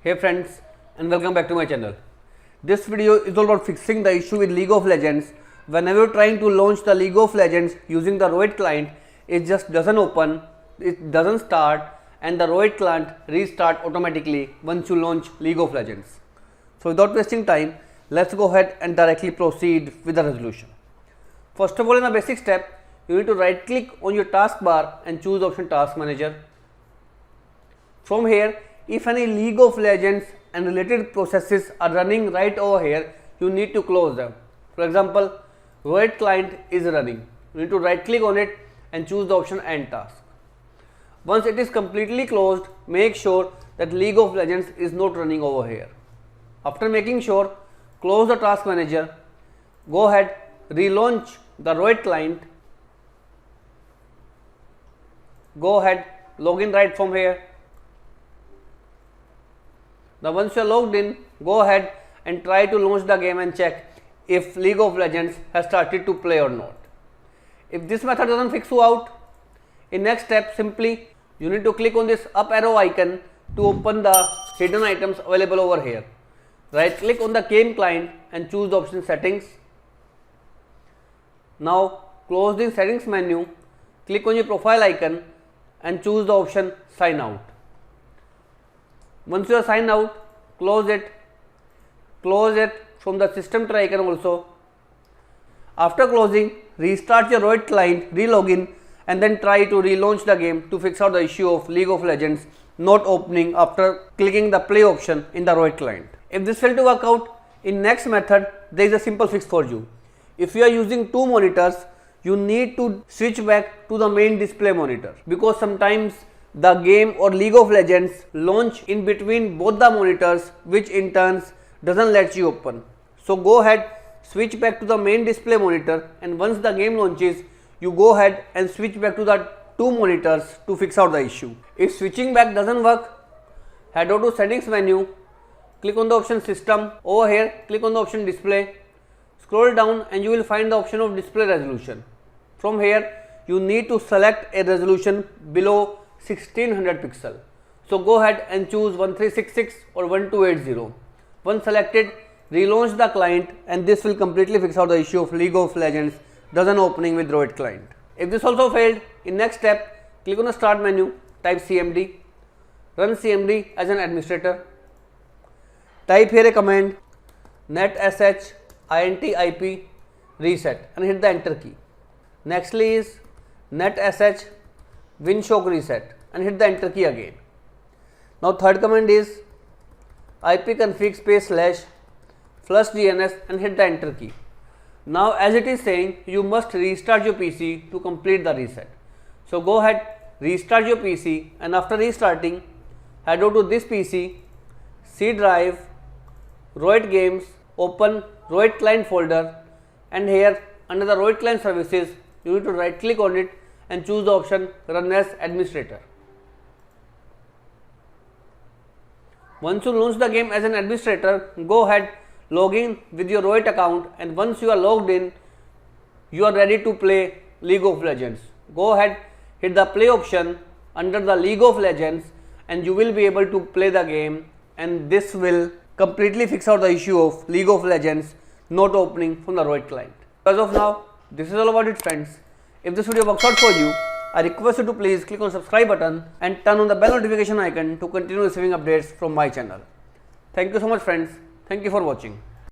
Hey friends, and welcome back to my channel. This video is all about fixing the issue with League of Legends. Whenever you're trying to launch the League of Legends using the Roid client, it just doesn't open, it doesn't start, and the Roid client restart automatically once you launch League of Legends. So without wasting time, let's go ahead and directly proceed with the resolution. First of all, in the basic step, you need to right click on your taskbar and choose the option Task Manager. From here, if any League of Legends and related processes are running right over here, you need to close them. For example, Roid client is running. You need to right click on it and choose the option End Task. Once it is completely closed, make sure that League of Legends is not running over here. After making sure, close the Task Manager, go ahead, relaunch the Roid client, go ahead, log in right from here. Now once you are logged in, go ahead and try to launch the game and check if League of Legends has started to play or not. If this method doesn't fix you out, in next step simply you need to click on this up arrow icon to open the hidden items available over here. Right click on the game client and choose the option Settings. Now close the settings menu, click on your profile icon and choose the option Sign Out. Once you are signed out, close it from the system tray icon also. After closing, restart your Roid client, re-login and then try to relaunch the game to fix out the issue of League of Legends not opening after clicking the play option in the Roid client. If this failed to work out, in next method there is a simple fix for you. If you are using two monitors, you need to switch back to the main display monitor, because sometimes the game or League of Legends launch in between both the monitors, which in turns doesn't let you open. So go ahead, switch back to the main display monitor, and once the game launches, you go ahead and switch back to the two monitors to fix out the issue. If switching back doesn't work, head over to settings menu, click on the option System. Over here, click on the option Display, scroll down and you will find the option of Display Resolution. From here, you need to select a resolution below 1600 pixel. So go ahead and choose 1366 or 1280. Once selected, relaunch the client and this will completely fix out the issue of League of Legends doesn't opening with Roid client. If this also failed, in next step, click on the start menu, type CMD, run CMD as an administrator. Type here a command netsh int ip reset and hit the enter key. Nextly is netsh winshock reset and hit the enter key again. Now third command is ipconfig /flush DNS and hit the enter key. Now as it is saying, you must restart your PC to complete the reset. So go ahead, restart your PC, and after restarting, head over to this PC, C drive, Roid games, open Roid client folder, and here under the Roid client services, you need to right click on it and choose the option Run as Administrator. Once you launch the game as an administrator, go ahead, log in with your Roid account, and once you are logged in, you are ready to play League of Legends. Go ahead, hit the play option under the League of Legends and you will be able to play the game, and this will completely fix out the issue of League of Legends not opening from the Roid client. As of now, this is all about it friends. If this video works out for you, I request you to please click on subscribe button and turn on the bell notification icon to continue receiving updates from my channel. Thank you so much friends. Thank you for watching.